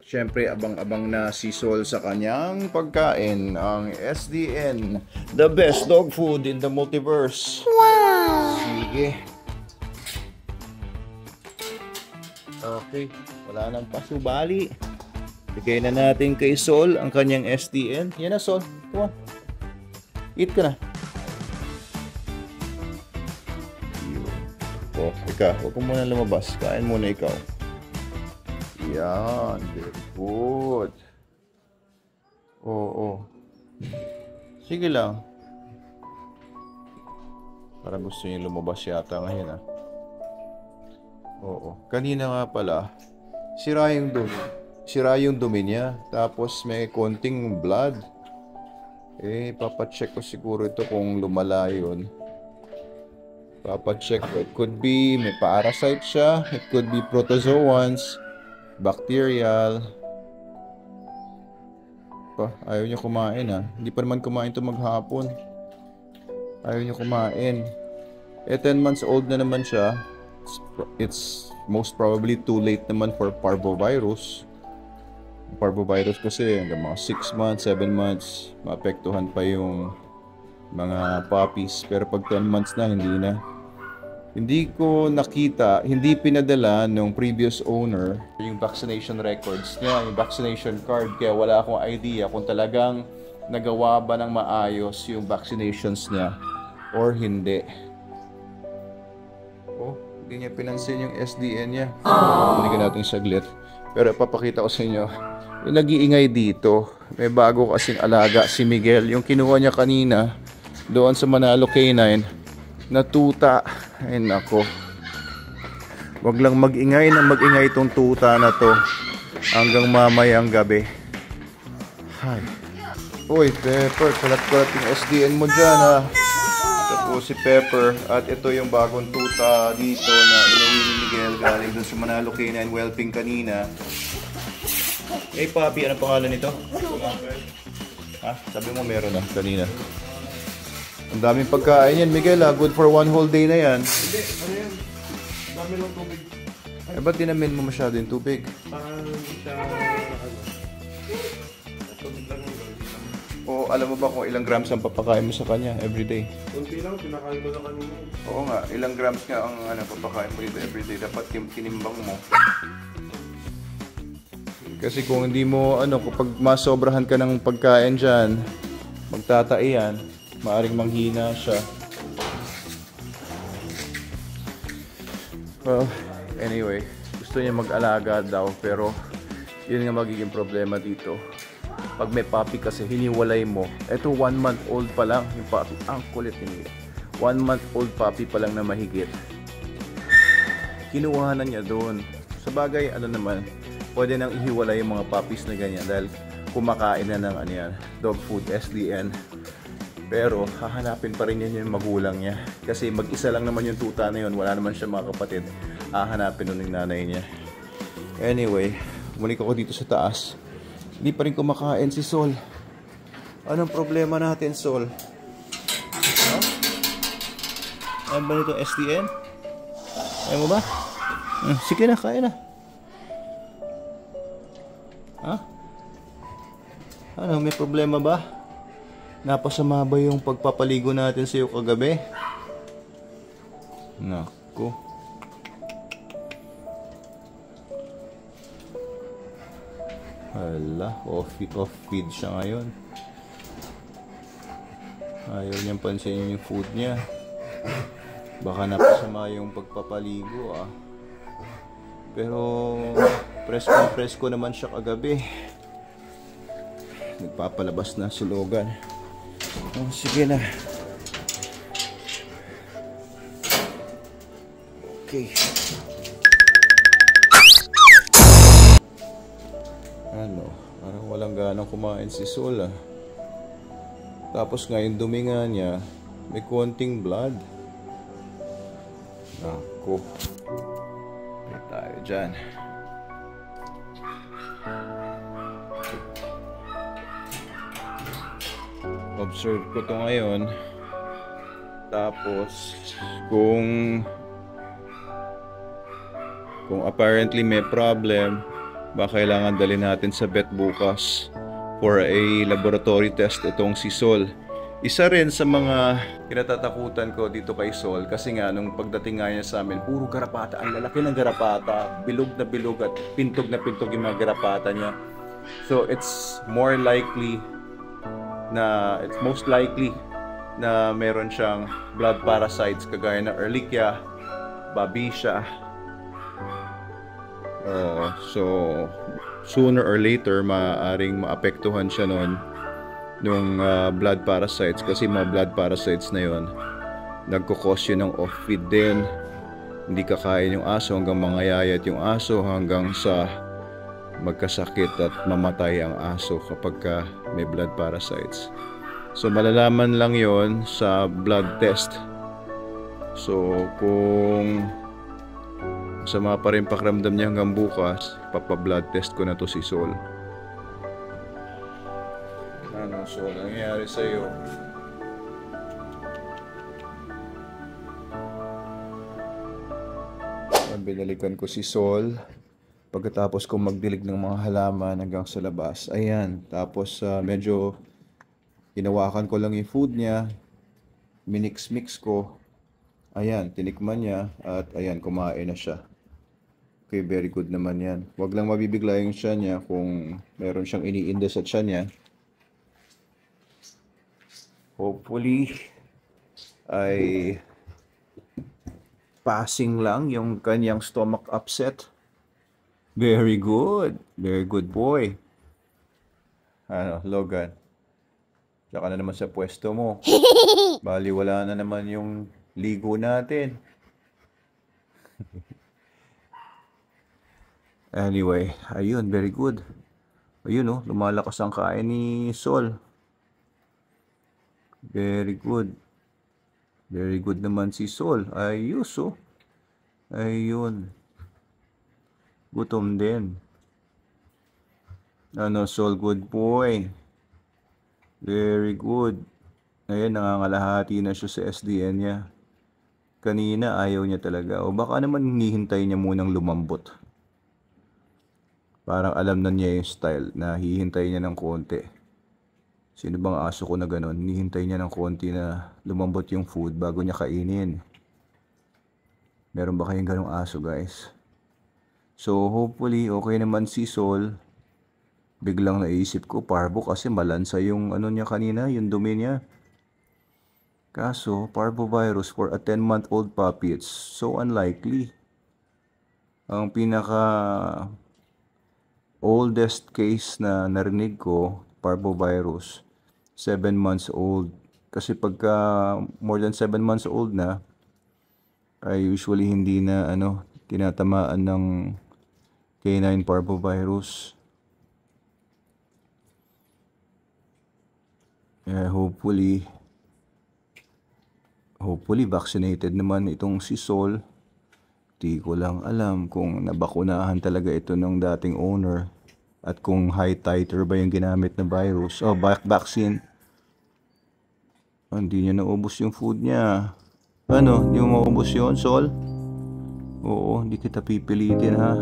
Siyempre, abang-abang na si Sol sa kanyang pagkain, ang SDN, the best dog food in the multiverse. Wow! Sige. Okay, wala nang pasubali. Bigay na natin kay Sol ang kanyang SDN. Yan na, Sol. Come on. Eat ka na. Oh, ikaw, huwag ko muna lumabas. Kain muna ikaw. Yan, very good. Oo. Sige lang. Parang gusto niya lumabas yata ngayon, ah. Oo. Kanina nga pala, sira yung dumi niya. Tapos may konting blood. Papacheck ko siguro ito kung lumala yun. Papacheck ko. It could be may parasite siya. It could be protozoans. Bacterial. Ayaw niya kumain, ah. Hindi pa naman kumain ito maghapon. Ayaw niya kumain. 10 months old na naman siya. It's most probably too late naman for parvovirus. Parvovirus kasi hanggang mga 6 months, 7 months, maapektuhan pa yung mga puppies. Pero pag 10 months na, hindi na. Hindi ko nakita, hindi pinadala nung previous owner yung vaccination records niya, yung vaccination card. Kaya wala akong idea kung talagang nagawa ba ng maayos yung vaccinations niya or hindi. Oh, hindi niya pinansin yung SDN niya. Balikan natin saglit. Pero papakita ko sa inyo, yung nag-iingay dito, may bago kasing alaga si Miguel. Yung kinuha niya kanina doon sa Manalo K9 na tuta. Ay nako, wag lang mag-ingay itong tuta na to hanggang mamayang gabi. Hay. Uy, Pepper, kalat-kalat yung SDN mo dyan, ha. Ito po si Pepper. At ito yung bagong tuta dito na inuwi ni Miguel galing dun sa Manalo K9 whelping kanina. Papi, anong pangalan nito? Ha? Sabi mo meron na kanina. Ang daming pagkain yan, Miguel, ha? Good for one whole day na yan. Hindi, ano yan? Dami lang tubig. Ba't dinamin mo masyado yung tubig? Parang siya, tubig lang yung gawin. O alam mo ba kung ilang grams ang papakain mo sa kanya everyday? Kunti lang, pinakain ko na kanina. Oo nga, ilang grams nga ang papakain mo dito everyday. Dapat tinimbang mo. Kasi kung hindi mo, kapag masobrahan ka ng pagkain dyan, magtatai yan. Maaring manghina siya. Well, anyway, gusto niya mag-alaga daw, pero yun nga magiging problema dito. Pag may puppy kasi hiniwalay mo. Ito 1 month old pa lang yung puppy. Ang kulit niya. 1 month old puppy pa lang na mahigit. Kinuha na niya doon. Sa bagay, naman, pwede nang ihiwalay yung mga puppies na ganyan dahil kumakain na ng dog food, SDN. Pero hahanapin pa rin yan yung magulang niya. Kasi mag-isa lang naman yung tuta na yun. Wala naman siya mga kapatid. Hahanapin nun yung nanay niya. Anyway, bumalik ako dito sa taas. Hindi pa rin kumakain si Sol. Anong problema natin, Sol? Ha? Ano ba nito, SDN? Ayaw mo ba? Sige na, kain na. Ha? Ano, may problema ba? Napasama ba yung pagpapaligo natin sa iyo kagabi? Naku. Hala, off feed siya ngayon. Ayaw niyang pansinin yung food niya. Baka napasama yung pagpapaligo, ah. Pero presko naman siya kagabi. Nagpapalabas na si Logan. Oh, sige na. Okay. Parang walang ganang kumain si Sol, ah. Tapos ngayon dumi nga niya, may konting blood. Naku. May tayo dyan. Observe ko to ngayon. Tapos kung apparently may problem, Baka kailangan dalhin natin sa vet bukas for a laboratory test itong si Sol. Isa rin sa mga kinatatakutan ko dito kay Sol kasi nga nung pagdating nga niya sa amin, puro garapata. Ang lalaki ng garapata, bilog na bilog at pintog na pintog yung mga garapata niya. So it's most likely na meron siyang blood parasites kagaya ng Ehrlichia, Babesia. So sooner or later maaaring maapektuhan siya nung blood parasites kasi mga blood parasites na yon nagkukos yun ng off-feed din, hindi kakain yung aso hanggang mangayayat yung aso hanggang sa magkasakit at mamatay ang aso kapag may blood parasites. So malalaman lang yon sa blood test. So kung masama pa rin pakiramdam niya hanggang bukas, papa-blood test ko na to si Sol. Ano, Sol, ano nangyayari sa'yo? Binalikan ko si Sol pagkatapos kong magdilig ng mga halaman hanggang sa labas. Ayan, tapos medyo hinawakan ko lang yung food niya, minix-mix ko. Ayan, tinikman niya at ayan, kumain na siya. Okay, very good naman yan. Huwag lang mabibigla yung tiyan niya kung meron siyang iniinda sa tiyan niya. Hopefully, ay passing lang yung kanyang stomach upset. Very good. Very good boy. Ano, Logan? Tsaka na naman sa pwesto mo. Bali, wala na naman yung ligo natin. Anyway, ayun, very good. Ayun, lumalakas ang kain ni Sol. Very good. Very good naman si Sol. Ayos, ayun. Gutom din. Ano, Sol, good boy. Very good. Ayan, nangangalahati na siya sa SDN niya. Kanina, ayaw niya talaga. O baka naman hinihintay niya munang lumambot. Parang alam na niya yung style na hihintay niya ng konti. Sino bang aso ko na gano'n? Hinihintay niya ng konti na lumambot yung food bago niya kainin. Meron ba kayong ganong aso, guys? So, hopefully, okay naman si Sol. Biglang naisip ko, parvo kasi malansa yung ano niya kanina, yung dumi niya. Kaso, parvovirus for a 10-month-old puppy, it's so unlikely. Ang pinaka oldest case na narinig ko, parvovirus, 7 months old. Kasi pagka more than 7 months old na, ay usually hindi na tinatamaan ng canine parvovirus. Hopefully vaccinated naman itong si Sol. Di ko lang alam kung nabakunahan talaga ito ng dating owner at kung high titer ba yung ginamit na virus. Vaccine. Hindi niya naubos yung food niya. Ano, hindi mo maubos yun, Sol? Oo, hindi kita pipilitin, ha?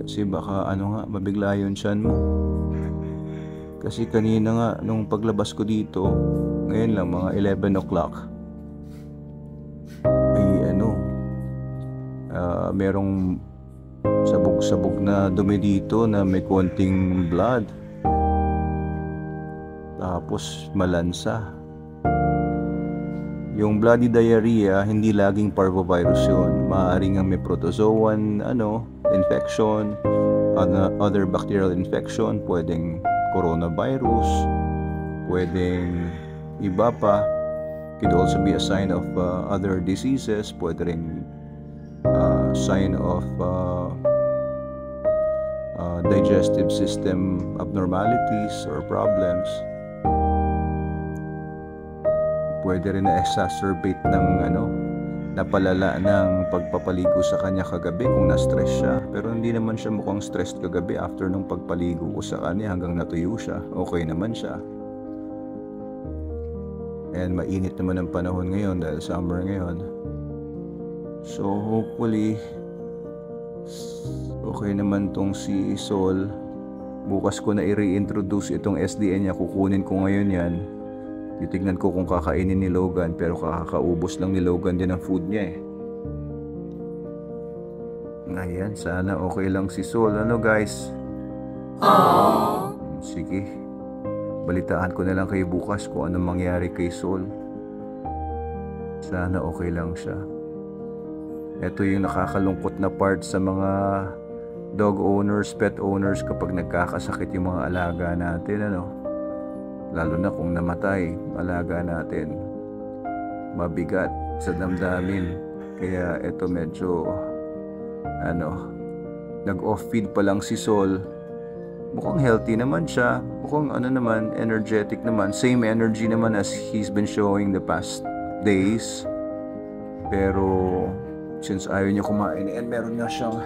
Kasi baka mabigla yung tiyan mo. Kasi kanina nga, nung paglabas ko dito, ngayon lang, mga 11 o'clock, merong sabog-sabog na dumi dito na may konting blood. Tapos malansa. Yung bloody diarrhea, hindi laging parvovirus yun. Maaaring nga may protozoan, infection, other bacterial infection, pwedeng coronavirus, pwedeng iba pa. Could also be a sign of other diseases, pwede rin sign of digestive system abnormalities or problems. Pwede rin na-exacerbate ng napalala ng pagpapaligo sa kanya kagabi kung na-stress siya. Pero hindi naman siya mukhang stressed kagabi after nung pagpaligo ko sa kanya hanggang natuyo siya. Okay naman siya. And mainit naman ang panahon ngayon dahil summer ngayon. So hopefully Okay naman tong si Sol. Bukas ko na i-reintroduce itong SDN niya. Kukunin ko ngayon yan. Titignan ko kung kakainin ni Logan. Pero kakakaubos lang ni Logan din ang food niya eh. Ayan, sana okay lang si Sol. Ano guys? Sige. Balitaan ko na lang kayo bukas kung anong mangyari kay Sol. Sana okay lang siya. Ito yung nakakalungkot na part sa mga dog owners, pet owners kapag nagkakasakit yung mga alaga natin, ano. Lalo na kung namatay alaga natin. Mabigat sa damdamin. Kaya ito medyo nag-off feed pa lang si Sol. Mukhang healthy naman siya. Mukhang energetic naman. Same energy naman as he's been showing the past days. Pero since ayaw niya kumain and meron nga siyang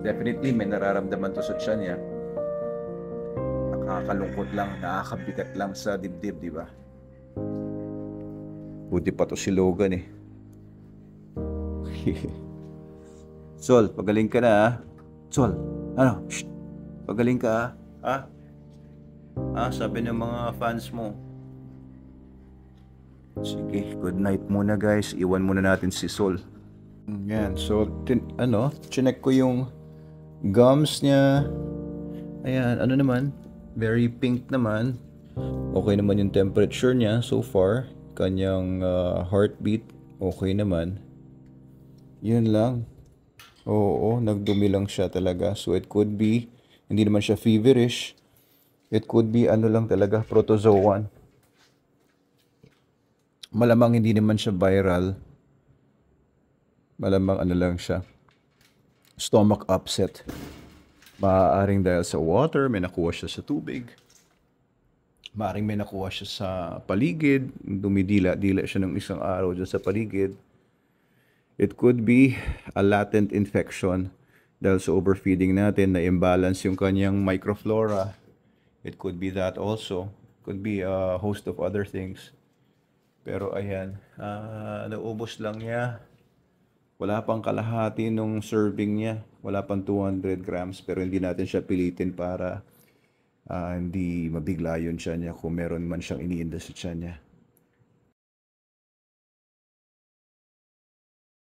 definitely may nararamdaman to sa tiyan niya. Nakakalungkot lang, nakakabigat lang sa dibdib, di ba? Buti pa to si Logan eh. Sol, pagaling ka na ha? Sol, ano? Shh. Pagaling ka ha? Sabi ng mga fans mo. Sige, good night muna guys. Iwan muna natin si Sol. Yan, so chinek ko yung gums niya. Ayan, naman? Very pink naman. Okay naman yung temperature niya so far. Kanyang heartbeat, okay naman. Yun lang. Oo, nagdumi lang siya talaga. So it could be, hindi naman siya feverish. It could be lang talaga, protozoan. Malamang hindi naman siya viral. Malamang lang siya. Stomach upset. Maaaring dahil sa water, may nakuha siya sa tubig. Maaaring may nakuha siya sa paligid. Dumidila-dila siya ng isang araw dyan sa paligid. It could be a latent infection dahil sa overfeeding natin na imbalance yung kanyang microflora. It could be that also. Could be a host of other things. Pero ayan, naubos lang niya. Wala pang kalahati nung serving niya. Wala pang 200 grams. Pero hindi natin siya pilitin para hindi mabigla yun siya niya kung meron man siyang iniinda sa tiyan niya.